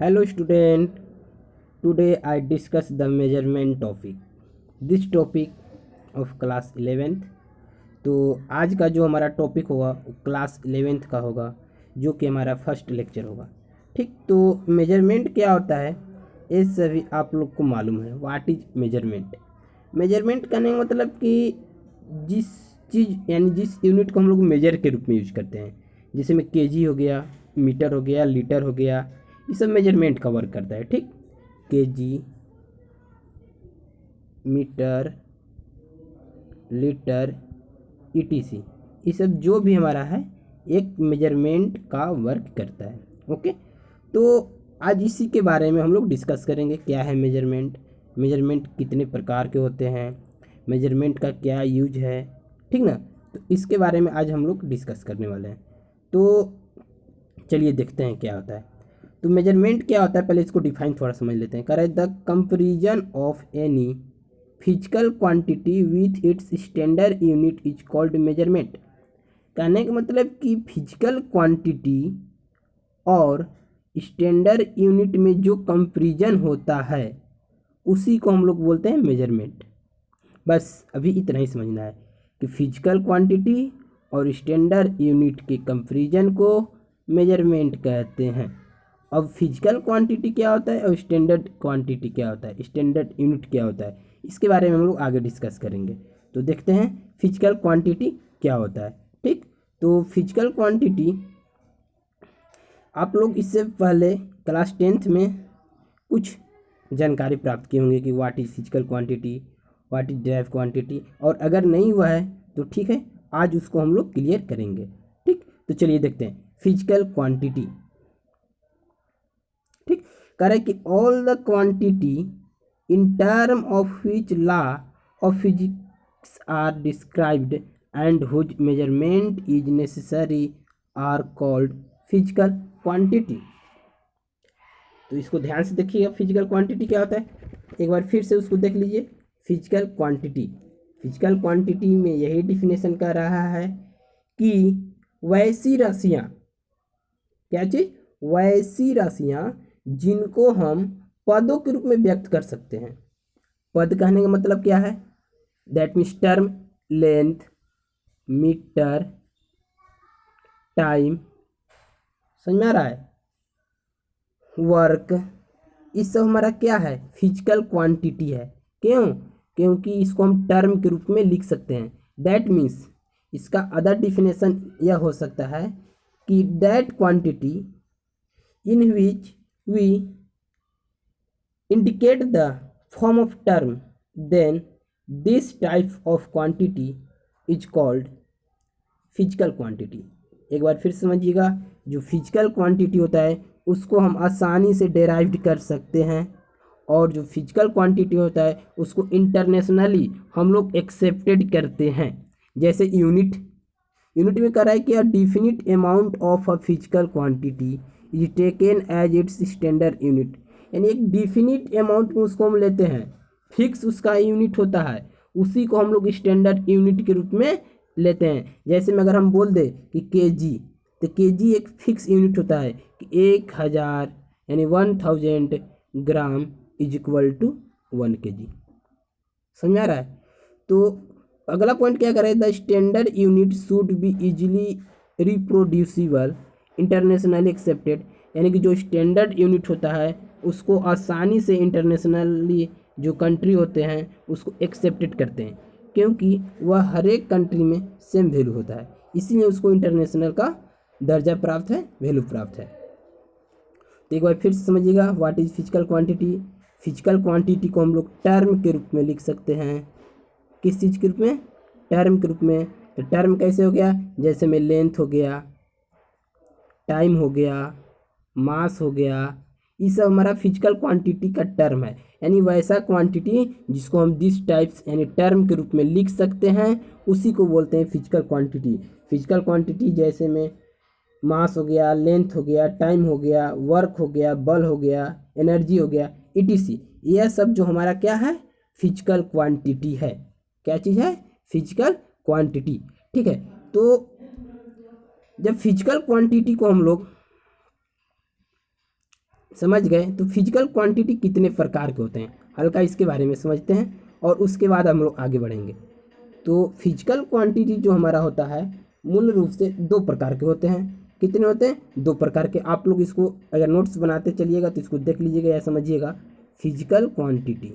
Hello student, today I discuss the measurement topic. This topic of class 11th. तो आज का जो हमारा टॉपिक होगा वो क्लास 11th का होगा, जो कि हमारा फर्स्ट लेक्चर होगा। ठीक, तो मेजरमेंट क्या होता है ये सभी आप लोग को मालूम है। What is measurement? मेजरमेंट करने का मतलब कि जिस चीज़ यानी जिस यूनिट को हम लोग मेजर के रूप में यूज करते हैं, जैसे में केजी हो गया, मीटर हो गया, लीटर हो गया, ये सब मेजरमेंट का वर्क करता है। ठीक, केजी, मीटर, लीटर, ईटीसी, ये सब जो भी हमारा है एक मेजरमेंट का वर्क करता है। ओके, तो आज इसी के बारे में हम लोग डिस्कस करेंगे। क्या है मेजरमेंट, मेजरमेंट कितने प्रकार के होते हैं, मेजरमेंट का क्या यूज है, ठीक ना। तो इसके बारे में आज हम लोग डिस्कस करने वाले हैं। तो चलिए देखते हैं क्या होता है। तो मेजरमेंट क्या होता है, पहले इसको डिफाइन थोड़ा समझ लेते हैं। करें the comparison of any physical quantity with its standard unit is called measurement. कहने का मतलब कि फिजिकल क्वांटिटी और स्टैंडर्ड यूनिट में जो कंपेरिजन होता है उसी को हम लोग बोलते हैं मेजरमेंट। बस अभी इतना ही समझना है कि फिजिकल क्वांटिटी और स्टैंडर्ड यूनिट के कंपेरिजन को मेजरमेंट कहते हैं। अब फिजिकल क्वांटिटी क्या होता है और स्टैंडर्ड क्वांटिटी क्या होता है, स्टैंडर्ड यूनिट क्या होता है, इसके बारे में हम लोग आगे डिस्कस करेंगे। तो देखते हैं फिजिकल क्वांटिटी क्या होता है। ठीक, तो फिजिकल क्वांटिटी आप लोग इससे पहले क्लास 10th में कुछ जानकारी प्राप्त किए होंगे कि what is physical quantity, what is drive quantity, और अगर नहीं हुआ है तो ठीक है, आज उसको हम लोग क्लियर करेंगे। ठीक, तो चलिए देखते हैं फिजिकल क्वांटिटी। ठीक, कह रहा है कि all the quantity in term of which law of physics are described and whose measurement is necessary are called physical quantity. तो इसको ध्यान से देखिएगा, फिजिकल क्वांटिटी क्या होता है, एक बार फिर से उसको देख लीजिए। फिजिकल क्वांटिटी, फिजिकल क्वांटिटी में यही डिफिनेशन कर रहा है कि वैसी राशियाँ, क्या चीज़, वैसी राशियाँ जिनको हम पदों के रूप में व्यक्त कर सकते हैं। पद कहने का मतलब क्या है, that means term, length, metre, time, समझ में आ रहा है, वर्क, इस सब हमारा क्या है, फिजिकल क्वांटिटी है। क्यों? क्योंकि इसको हम टर्म के रूप में लिख सकते हैं। दैट मीन्स इसका अदर डिफिनेशन यह हो सकता है कि that quantity in which we indicate the form of term, then this type of quantity is called physical quantity. एक बार फिर समझिएगा, जो फिजिकल क्वांटिटी होता है उसको हम आसानी से डेराइव्ड कर सकते हैं, और जो फिजिकल क्वांटिटी होता है उसको इंटरनेशनली हम लोग एक्सेप्टेड करते हैं। जैसे यूनिट, यूनिट में कह रहा है कि a definite amount of a physical quantity is taken as its standard unit, यानी एक डिफिनिट अमाउंट में उसको हम लेते हैं, फिक्स उसका यूनिट होता है, उसी को हम लोग स्टैंडर्ड यूनिट के रूप में लेते हैं। जैसे में अगर हम बोल दें कि केजी, तो केजी एक फिक्स यूनिट होता है कि 1000 यानी 1000 gram is equal to 1 kg। समझ आ रहा है? तो अगला पॉइंट क्या करें, the standard unit should be easily reproducible internationally accepted, यानी कि जो स्टैंडर्ड यूनिट होता है उसको आसानी से इंटरनेशनली जो कंट्री होते हैं उसको एक्सेप्टेड करते हैं, क्योंकि वह हर एक कंट्री में सेम वैल्यू होता है, इसीलिए उसको इंटरनेशनल का दर्जा प्राप्त है, वैल्यू प्राप्त है। तो एक बार फिर से समझिएगा, what is physical quantity. Physical quantity को हम लोग टर्म के रूप में लिख सकते हैं। किस चीज़ के रूप में, टर्म के रूप में। तो टर्म कैसे हो गया, जैसे में लेंथ हो गया, टाइम हो गया, मास हो गया, ये सब हमारा फिजिकल क्वांटिटी का टर्म है, यानी वैसा क्वांटिटी जिसको हम दिस टाइप्स यानी टर्म के रूप में लिख सकते हैं उसी को बोलते हैं फिजिकल क्वांटिटी। फिजिकल क्वांटिटी जैसे में मास हो गया, लेंथ हो गया, टाइम हो गया, वर्क हो गया, बल हो गया, एनर्जी हो गया, ईटीसी, यह सब जो हमारा क्या है, फिजिकल क्वांटिटी है। क्या चीज़ है, फिजिकल क्वांटिटी। ठीक है, तो जब फिजिकल क्वांटिटी को हम लोग समझ गए। तो फिजिकल क्वांटिटी कितने प्रकार के होते हैं, हल्का इसके बारे में समझते हैं और उसके बाद हम लोग आगे बढ़ेंगे। तो फिजिकल क्वांटिटी जो हमारा होता है मूल रूप से दो प्रकार के होते हैं। कितने होते हैं? दो प्रकार के। आप लोग इसको अगर नोट्स बनाते चलिएगा तो इसको देख लीजिएगा या समझिएगा। Physical quantity,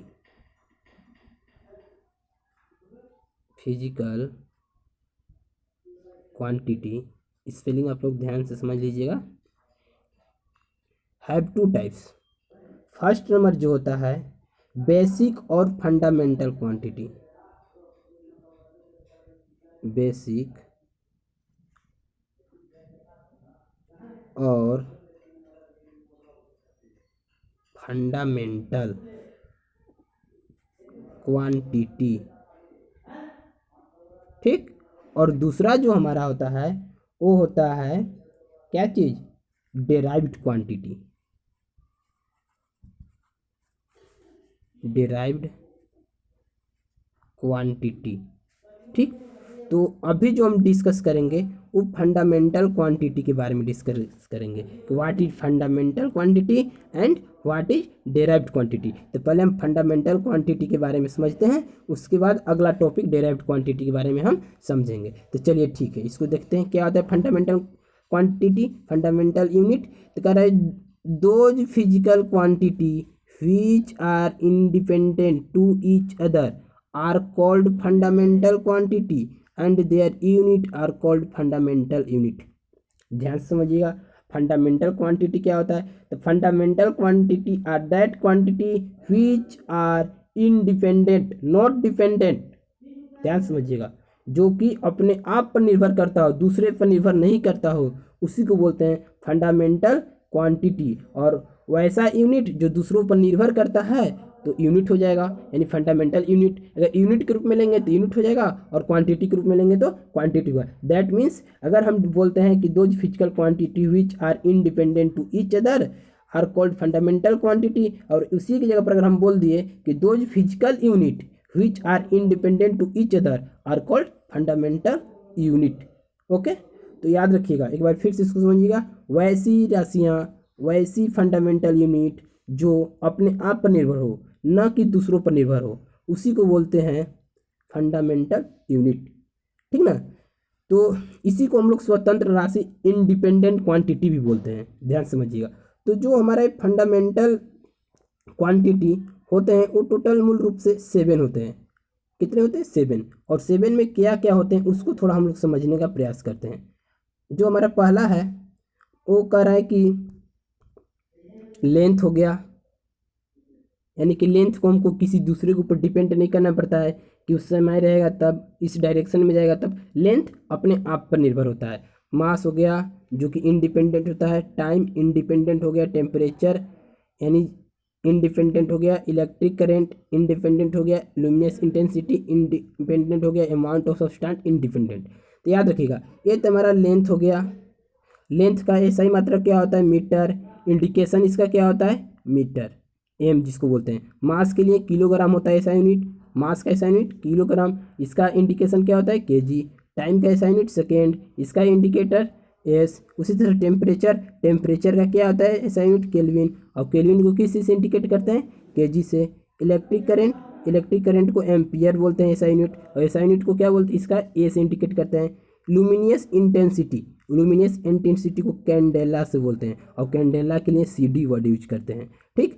physical quantity spelling आप लोग ध्यान से समझ लीजिएगा। Have two types. First number जो होता है बेसिक और फंडामेंटल क्वांटिटी। बेसिक और फंडामेंटल क्वांटिटी, ठीक। और दूसरा जो हमारा होता है वो होता है क्या चीज? Derived quantity. डेराइव्ड क्वांटिटी, ठीक। तो अभी जो हम डिस्कस करेंगे वो फंडामेंटल क्वांटिटी के बारे में डिस्कस करेंगे कि what is fundamental quantity and what is derived quantity. तो पहले हम फंडामेंटल क्वांटिटी के बारे में समझते हैं, उसके बाद अगला टॉपिक डेराइव्ड क्वांटिटी के बारे में हम समझेंगे। तो चलिए ठीक है, इसको देखते हैं क्या होता है फंडामेंटल क्वांटिटी, फंडामेंटल यूनिट। तो कह रहा है those physical quantity which are independent to each other are called fundamental quantity and their unit are called fundamental unit। ध्यान से समझिएगा फंडामेंटल क्वांटिटी क्या होता है। तो fundamental quantity are that quantity which are independent not dependent. ध्यान समझिएगा, जो कि अपने आप पर निर्भर करता हो, दूसरे पर निर्भर नहीं करता हो, उसी को बोलते हैं फंडामेंटल क्वांटिटी। और वैसा यूनिट जो दूसरों पर निर्भर करता है तो यूनिट हो जाएगा, यानी फंडामेंटल यूनिट। अगर यूनिट के रूप में लेंगे तो यूनिट हो जाएगा और क्वांटिटी के रूप में लेंगे तो क्वांटिटी होगा। दैट मीन्स अगर हम बोलते हैं कि those physical quantity which are independent to each other are called fundamental quantity, और उसी की जगह पर अगर हम बोल दिए कि those physical unit which are independent to each other are called fundamental unit। Okay, तो याद रखिएगा, एक बार फिर से इसको समझिएगा। वैसी राशियाँ, वैसी फंडामेंटल यूनिट जो अपने आप पर निर्भर हो, न कि दूसरों पर निर्भर हो, उसी को बोलते हैं फंडामेंटल यूनिट, ठीक ना। तो इसी को हम लोग स्वतंत्र राशि इंडिपेंडेंट क्वांटिटी भी बोलते हैं, ध्यान समझिएगा। तो जो हमारा फंडामेंटल क्वांटिटी होते हैं वो टोटल मूल रूप से 7 होते हैं। कितने होते हैं? 7। और 7 में क्या क्या होते हैं उसको थोड़ा हम लोग समझने का प्रयास करते हैं। जो हमारा पहला है वो कह रहा है कि लेंथ हो गया, यानी कि लेंथ को हमको किसी दूसरे के ऊपर डिपेंड नहीं करना पड़ता है कि उस समय रहेगा तब इस डायरेक्शन में जाएगा तब, लेंथ अपने आप पर निर्भर होता है। मास हो गया जो कि इंडिपेंडेंट होता है, टाइम इंडिपेंडेंट हो गया, टेम्परेचर यानी इंडिपेंडेंट हो गया, इलेक्ट्रिक करंट इंडिपेंडेंट हो गया, लुमिनस इंटेंसिटी इंडिपेंडेंट हो गया, अमाउंट ऑफ सब्सटेंस इंडिपेंडेंट। तो याद रखिएगा ये तो हमारा लेंथ हो गया। लेंथ का SI मात्रक क्या होता है? मीटर। इंडिकेशन इसका क्या होता है? मीटर, एम जिसको बोलते हैं। मास के लिए किलोग्राम होता है SI यूनिट, मास का SI यूनिट किलोग्राम। इसका इंडिकेशन क्या होता है? केजी। टाइम का SI यूनिट सेकेंड, इसका इंडिकेटर एस। उसी तरह टेम्परेचर, टेम्परेचर का क्या होता है SI यूनिट? केल्विन। और केल्विन को किस से इंडिकेट करते हैं? केजी से। इलेक्ट्रिक करंट, इलेक्ट्रिक करंट को एम्पियर बोलते हैं SI यूनिट, और SI यूनिट को क्या बोलते हैं? इसका ए से इंडिकेट करते हैं। लुमिनियस इंटेंसिटी, लुमिनियस इंटेंसिटी को कैंडेला से बोलते हैं, और कैंडेला के लिए CD वर्ड यूज करते हैं, ठीक।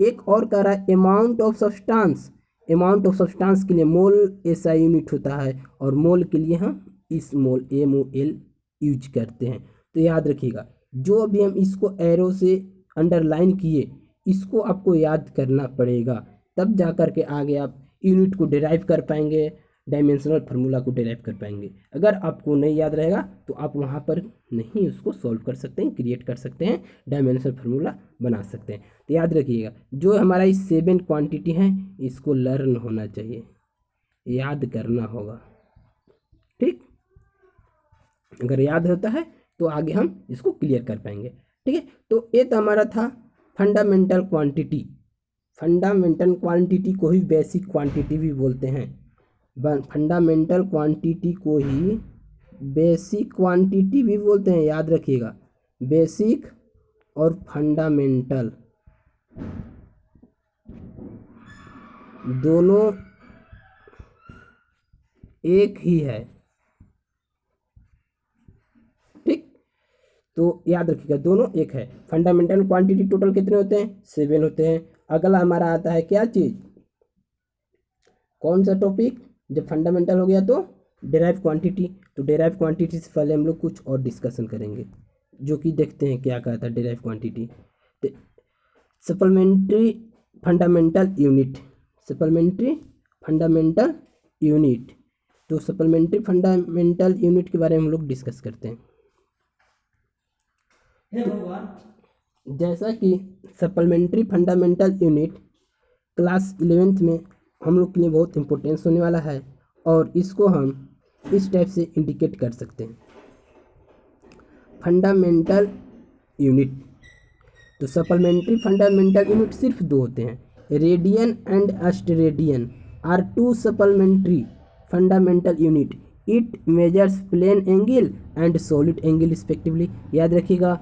एक और कह रहा है amount of substance, amount of substance के लिए मोल SI यूनिट होता है, और मोल के लिए हम इस मोल MOL यूज करते हैं। तो याद रखिएगा जो अभी हम इसको एरो से अंडरलाइन किए इसको आपको याद करना पड़ेगा, तब जा कर के आगे आप यूनिट को डिराइव कर पाएंगे, डायमेंशनल फार्मूला को डिराइव कर पाएंगे। अगर आपको नहीं याद रहेगा तो आप वहाँ पर नहीं उसको सॉल्व कर सकते हैं, क्रिएट कर सकते हैं, डायमेंशनल फार्मूला बना सकते हैं। तो याद रखिएगा जो हमारा इस 7 क्वांटिटी हैं इसको लर्न होना चाहिए, याद करना होगा, ठीक। अगर याद होता है तो आगे हम इसको क्लियर कर पाएंगे, ठीक है। तो ये तो हमारा था फंडामेंटल क्वांटिटी। फंडामेंटल क्वांटिटी को ही बेसिक क्वांटिटी भी बोलते हैं। फंडामेंटल क्वांटिटी को ही बेसिक क्वांटिटी भी बोलते हैं, याद रखिएगा। बेसिक और फंडामेंटल दोनों एक ही है। ठीक, तो याद रखिएगा दोनों एक है। फंडामेंटल क्वांटिटी टोटल कितने होते हैं? 7 होते हैं। अगला हमारा आता है क्या चीज, कौन सा टॉपिक? जब फंडामेंटल हो गया तो डेराइव क्वांटिटी। तो डेराइव क्वांटिटी से पहले हम लोग कुछ और डिस्कशन करेंगे, जो कि देखते हैं क्या कहता है डेराइव क्वांटिटी। तो supplementary fundamental unit, supplementary fundamental unit. तो सप्लीमेंट्री फंडामेंटल यूनिट के बारे में हम लोग डिस्कस करते हैं। जैसा कि supplementary fundamental unit class 11th में हम लोग के लिए बहुत इंपॉर्टेंस होने वाला है, और इसको हम इस टाइप से इंडिकेट कर सकते हैं। फंडामेंटल यूनिट, तो सप्लीमेंट्री फंडामेंटल यूनिट सिर्फ दो होते हैं, radian and steradian are two supplementary fundamental unit. It measures plane angle and solid angle respectively. याद रखिएगा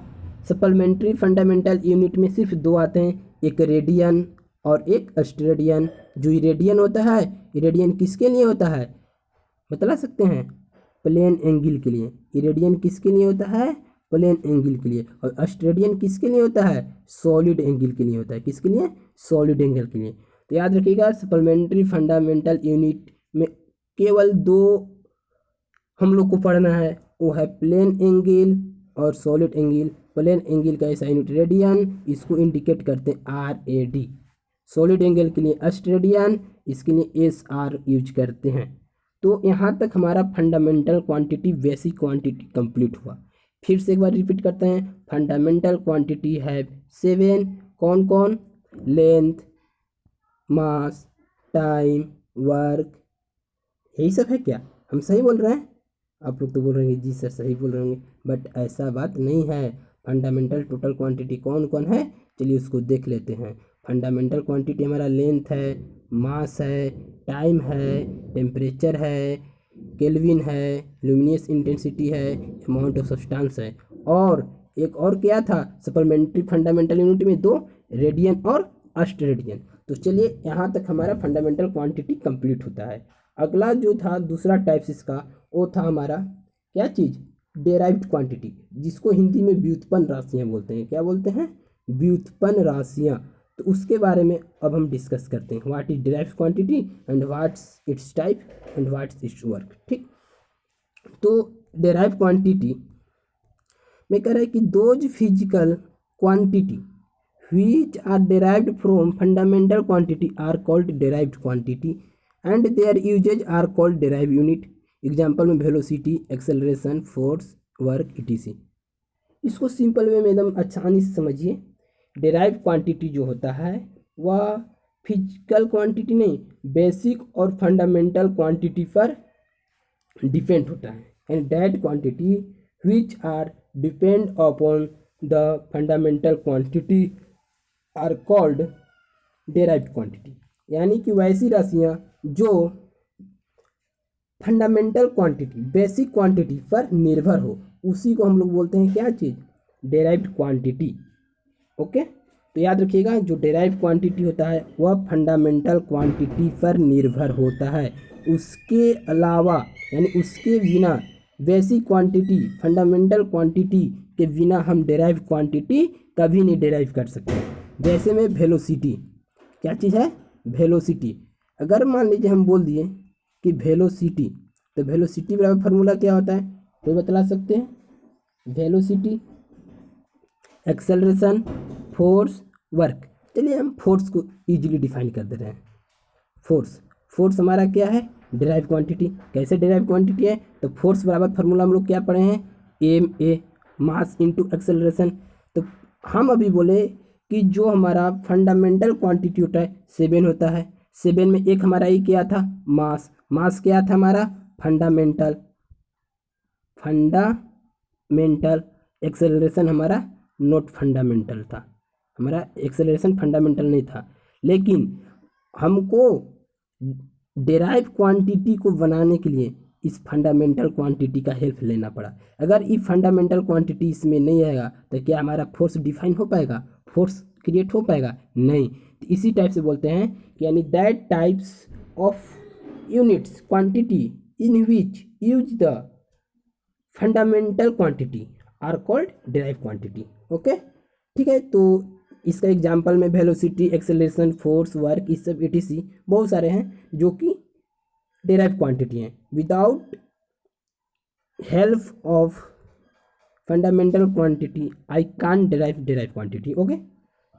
सप्लीमेंट्री फंडामेंटल यूनिट में सिर्फ दो आते हैं, एक रेडियन और एक अस्टेरेडियन। जो इरेडियन होता है, इरेडियन किसके लिए होता है बता सकते हैं? प्लेन एंगल के लिए। इरेडियन किसके लिए होता है? प्लेन एंगल के लिए। और अस्टेरेडियन किसके लिए होता है? सॉलिड एंगल के लिए होता है। किसके लिए? सॉलिड एंगल के लिए। तो याद रखिएगा सप्लीमेंट्री फंडामेंटल यूनिट में केवल दो हम लोग को पढ़ना है, वो है प्लेन एंगल और सॉलिड एंगल। प्लेन एंगल का ऐसा यूनिट रेडियन, इसको इंडिकेट करते हैं RAD। सॉलिड एंगल के लिए अस्टेरेडियन, इसके लिए SR यूज करते हैं। तो यहाँ तक हमारा fundamental quantity basic quantity complete हुआ। फिर से एक बार रिपीट करते हैं, फंडामेंटल क्वांटिटी है 7। कौन कौन? लेंथ, मास, टाइम, वर्क, यही सब है क्या? हम सही बोल रहे हैं? आप लोग तो बोल रहे हैं जी सर सही बोल रहे होंगे, बट ऐसा बात नहीं है। फंडामेंटल टोटल क्वांटिटी कौन कौन है, चलिए उसको देख लेते हैं। फंडामेंटल क्वांटिटी हमारा लेंथ है, मास है, टाइम है, टेम्परेचर है, केल्विन है, ल्यूमिनस इंटेंसिटी है, अमाउंट ऑफ सब्सटेंस है। और एक और क्या था सप्लीमेंट्री फंडामेंटल यूनिट में? दो, रेडियन और अस्टेरेडियन। तो चलिए यहाँ तक हमारा फंडामेंटल क्वांटिटी कंप्लीट होता है। अगला जो था दूसरा टाइप्स इसका, वो था हमारा क्या चीज़? डेराइव्ड क्वांटिटी, जिसको हिंदी में व्युत्पन्न राशियाँ बोलते हैं। क्या बोलते हैं? व्युत्पन्न राशियाँ। तो उसके बारे में अब हम डिस्कस करते हैं। What is derived quantity and what's it's type and what's it's work. ठीक, तो डेराइव्ड क्वांटिटी में कह रहा है कि those physical quantity which are derived from fundamental quantity are called derived quantity and their uses are called derived unit. Example में velocity, acceleration, force, work, etc. इसको simple way में एकदम आसानी से समझिए। डेराइव क्वांटिटी जो होता है वह फिजिकल क्वांटिटी नहीं, बेसिक और फंडामेंटल क्वांटिटी पर डिपेंड होता है। And that quantity which are depend upon the fundamental quantity are called derived quantity. यानी कि वैसी राशियाँ जो फंडामेंटल क्वांटिटी, बेसिक क्वांटिटी पर निर्भर हो, उसी को हम लोग बोलते हैं क्या चीज़? Derived quantity. ओके, तो याद रखिएगा जो डेराइव्ड क्वांटिटी होता है वह फंडामेंटल क्वांटिटी पर निर्भर होता है। उसके अलावा यानी उसके बिना, बेसिक क्वांटिटी, फंडामेंटल क्वांटिटी के बिना हम डेराइव्ड क्वांटिटी कभी नहीं डेराइव कर सकते। जैसे में वेलोसिटी, क्या चीज़ है? वेलोसिटी। अगर मान लीजिए हम बोल दिए कि वेलोसिटी, तो वेलोसिटी बराबर फार्मूला क्या होता है? कोई बता सकते हैं? Velocity, acceleration, force, work. चलिए हम फोर्स को इजीली डिफाइन कर दे रहे हैं। फोर्स हमारा क्या है? Derive quantity. कैसे डेराइव क्वांटिटी है? तो फोर्स बराबर फार्मूला हम लोग क्या पढ़े हैं? ma, mass into acceleration. तो हम अभी बोले कि जो हमारा फंडामेंटल क्वांटिटी होता है 7 होता है। 7 में एक हमारा ये क्या था? मास क्या था हमारा? फंडामेंटल। एक्सेलरेशन हमारा नॉट फंडामेंटल था, हमारा एक्सेलरेशन फंडामेंटल नहीं था। लेकिन हमको डेराइव क्वांटिटी को बनाने के लिए इस फंडामेंटल क्वांटिटी का हेल्प लेना पड़ा। अगर ये फंडामेंटल क्वांटिटी इसमें नहीं आएगा तो क्या हमारा फोर्स डिफाइन हो पाएगा? फोर्स क्रिएट हो पाएगा? नहीं। तो इसी टाइप से बोलते हैं कि यानी that types of units quantity in which use the fundamental quantity are called derive quantity. Okay, ठीक है। तो इसका एग्जांपल में वेलोसिटी, एक्सेलरेशन, फोर्स, वर्क, इस सब etc बहुत सारे हैं जो कि डिराइव क्वांटिटी हैं। Without help of fundamental quantity I can derive quantity. Okay,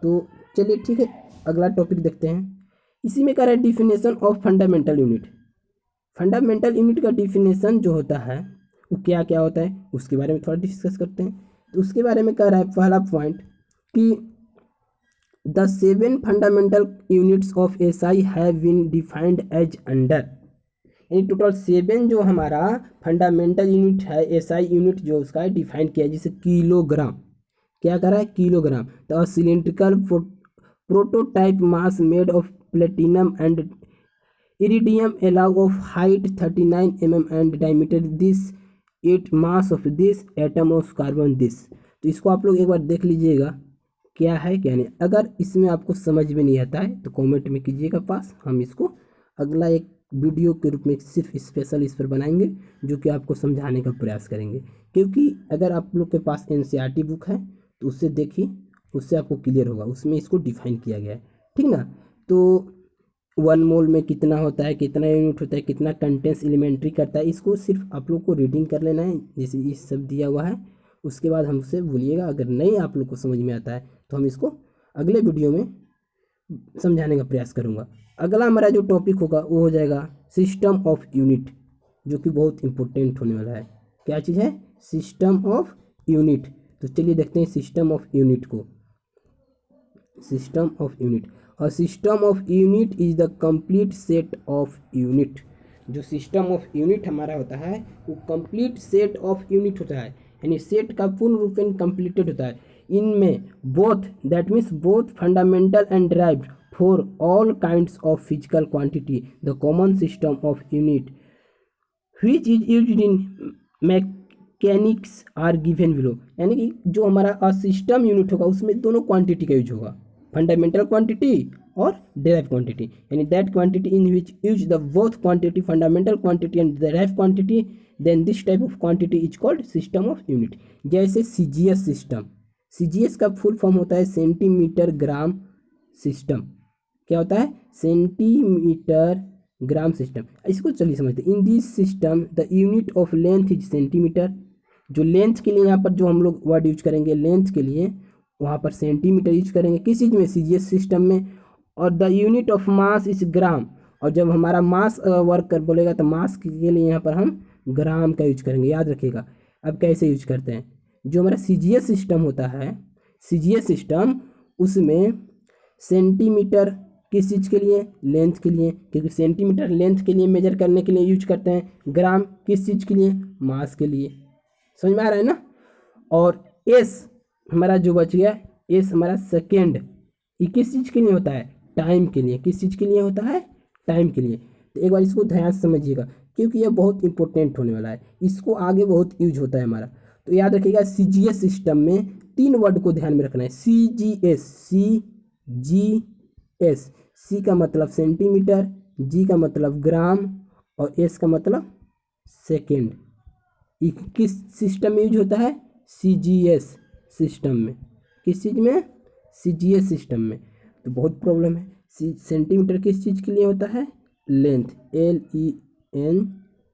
तो चलिए ठीक है, अगला टॉपिक देखते हैं। इसी में कह रहा है definition of fundamental unit. Fundamental unit का डिफिनेशन जो होता है वो क्या क्या होता है उसके बारे में थोड़ा डिस्कस करते हैं। तो उसके बारे में कह रहा है पहला पॉइंट कि the 7 fundamental units of SI have been defined as under. यानी टोटल 7 जो हमारा फंडामेंटल यूनिट है एसआई यूनिट जो उसका डिफाइन किया है, जैसे किलोग्राम, क्या करा है kilogram. The cylindrical prototype mass made of platinum and iridium allow of height 39 mm and diameter this 8 mass of this atom of carbon this। तो इसको आप लोग एक बार देख लीजिएगा क्या है क्या नहीं। अगर इसमें आपको समझ में नहीं आता है तो कमेंट में कीजिएगा पास, हम इसको अगला एक वीडियो के रूप में सिर्फ स्पेशल इस पर बनाएंगे जो कि आपको समझाने का प्रयास करेंगे। क्योंकि अगर आप लोग के पास एनसीईआरटी बुक है तो उससे देखिए, उससे आपको क्लियर होगा, उसमें इसको डिफाइन किया गया है, ठीक ना। तो 1 मोल में कितना होता है, कितना यूनिट होता है, कितना कंटेंस एलिमेंट्री करता है, इसको सिर्फ आप लोग को रीडिंग कर लेना है जैसे ये सब दिया हुआ है। उसके बाद हमसे बोलिएगा, अगर नहीं आप लोग को समझ में आता है तो हम इसको अगले वीडियो में समझाने का प्रयास करूँगा। अगला हमारा जो टॉपिक होगा वो हो जाएगा सिस्टम ऑफ यूनिट, जो कि बहुत इंपॉर्टेंट होने वाला है। क्या चीज़ है? System of unit. तो चलिए देखते हैं सिस्टम ऑफ यूनिट को। सिस्टम ऑफ यूनिट, और system of unit is the complete set of unit. जो सिस्टम ऑफ यूनिट हमारा होता है वो कंप्लीट सेट ऑफ यूनिट होता है, यानी सेट का पूर्ण रूप में कंप्लीटेड होता है। इनमें both, that means both fundamental and derived for all kinds of physical quantity the common system of unit which is used in mechanics are given below. यानी कि जो हमारा सिस्टम यूनिट होगा उसमें दोनों क्वांटिटी का यूज होगा, फंडामेंटल क्वांटिटी और डिराइव क्वांटिटी। यानी that quantity in which use the both quantity fundamental quantity and derive quantity, then this type of quantity is called system of unit. जैसे CGS system, CGS का full form होता है centimetre gram system. क्या होता है? Centimetre gram system. इसको चलिए समझते हैं। In this system the unit of length is centimetre. जो लेंथ के लिए यहाँ पर जो हम लोग वर्ड यूज करेंगे लेंथ के लिए, वहाँ पर सेंटीमीटर यूज करेंगे किस चीज़ में? सीजीएस सिस्टम में। और the unit of mass is gram. और जब हमारा मास वर्क कर बोलेगा तो मास के लिए यहाँ पर हम ग्राम का यूज करेंगे, याद रखिएगा। अब कैसे यूज करते हैं? जो हमारा सीजीएस सिस्टम होता है, सीजीएस सिस्टम, उसमें सेंटीमीटर किस चीज़ के लिए? लेंथ के लिए, क्योंकि सेंटीमीटर लेंथ के लिए मेजर करने के लिए यूज करते हैं। ग्राम किस चीज़ के लिए? मास के लिए। समझ में आ रहा है ना। और एस हमारा जो बच गया, एस हमारा सेकेंड, ये किस चीज़ के लिए होता है? टाइम के लिए। किस चीज़ के लिए होता है? टाइम के लिए। तो एक बार इसको ध्यान से समझिएगा क्योंकि यह बहुत इंपॉर्टेंट होने वाला है, इसको आगे बहुत यूज होता है हमारा। तो याद रखिएगा सीजीएस सिस्टम में 3 वर्ड को ध्यान में रखना है। सीजीएस, सीजीएस, सी का मतलब सेंटीमीटर, जी का मतलब ग्राम और एस का मतलब सेकेंड। ये किस सिस्टम में यूज होता है? सीजीएस सिस्टम में। किस चीज़ में? सीजीएस सिस्टम में। तो बहुत प्रॉब्लम है। सेंटीमीटर किस चीज़ के लिए होता है? Length,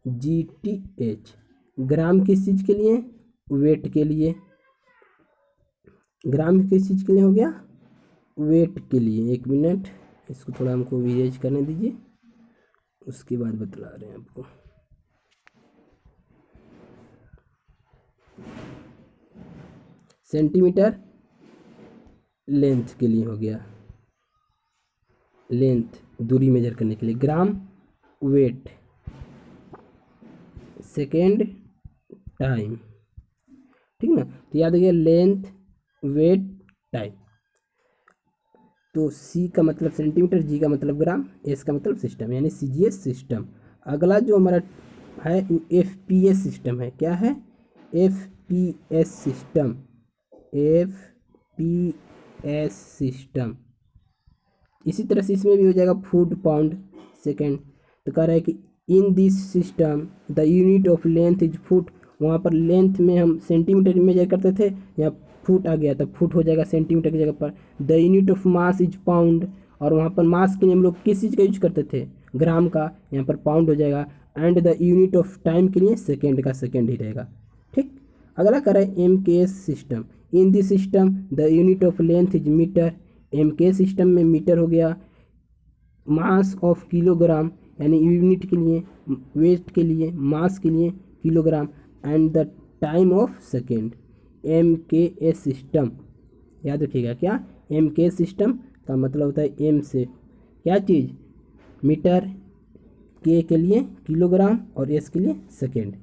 LENGTH। ग्राम किस चीज़ के लिए? वेट के लिए। ग्राम किस चीज़ के लिए हो गया? वेट के लिए। एक मिनट, इसको थोड़ा हमको विरेज करने दीजिए, उसके बाद बतला रहे हैं आपको। सेंटीमीटर लेंथ के लिए हो गया, लेंथ दूरी मेजर करने के लिए। ग्राम वेट, सेकेंड टाइम, ठीक ना। तो याद रखिए लेंथ, वेट, टाइम। तो सी का मतलब सेंटीमीटर, जी का मतलब ग्राम, एस का मतलब सिस्टम, यानी सीजीएस सिस्टम। अगला जो हमारा है एफपीएस सिस्टम है। क्या है? FPS system, FPS S system. इसी तरह से इसमें भी हो जाएगा फुट पाउंड सेकेंड। तो कह रहा है कि इन this system the unit of length is foot. वहाँ पर लेंथ में हम सेंटीमीटर मेजर करते थे, यहाँ फुट आ गया तो फुट हो जाएगा सेंटीमीटर की जगह पर। The unit of mass is pound, और वहाँ पर मास के लिए हम लोग किस चीज़ का यूज करते थे, ग्राम का, यहाँ पर पाउंड हो जाएगा। And the unit of time के लिए सेकेंड का सेकेंड ही रहेगा। ठीक, अगला कर रहा है M K S system. In this system the unit of length is metre. M K system में मीटर हो गया। मास ऑफ किलोग्राम, यानी यूनिट के लिए, वेट के लिए, मास के लिए kilogram. And the time of second. M K S system, याद रखिएगा क्या, एम के सिस्टम का मतलब होता है एम से क्या चीज़, मीटर, के लिए किलोग्राम और एस के लिए सेकेंड।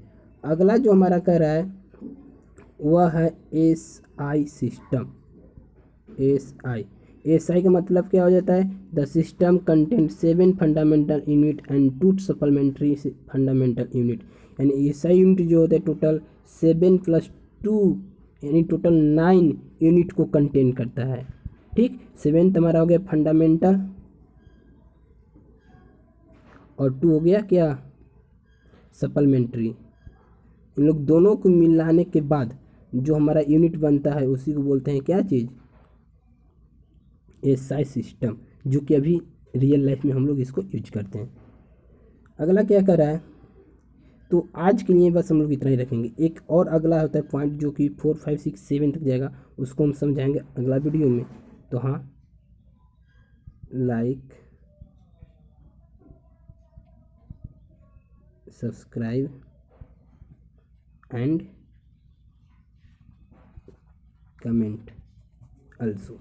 अगला जो हमारा कह रहा है वह है S I system. S I का मतलब क्या हो जाता है, the system content 7 fundamental unit and 2 supplementary fundamental unit. यानी एस आई यूनिट जो होता है टोटल 7 + 2 यानी टोटल 9 यूनिट को कंटेन करता है। ठीक, 7 हमारा हो गया फंडामेंटल और 2 हो गया क्या, सप्लीमेंट्री। इन लोग दोनों को मिलाने के बाद जो हमारा यूनिट बनता है उसी को बोलते हैं क्या चीज़, एसआई सिस्टम, जो कि अभी रियल लाइफ में हम लोग इसको यूज करते हैं। अगला क्या कर रहा है, तो आज के लिए बस हम लोग इतना ही रखेंगे। एक और अगला होता है पॉइंट जो कि 4, 5, 6, 7 तक जाएगा, उसको हम समझाएंगे अगला वीडियो में। तो हाँ, like, subscribe and comment also।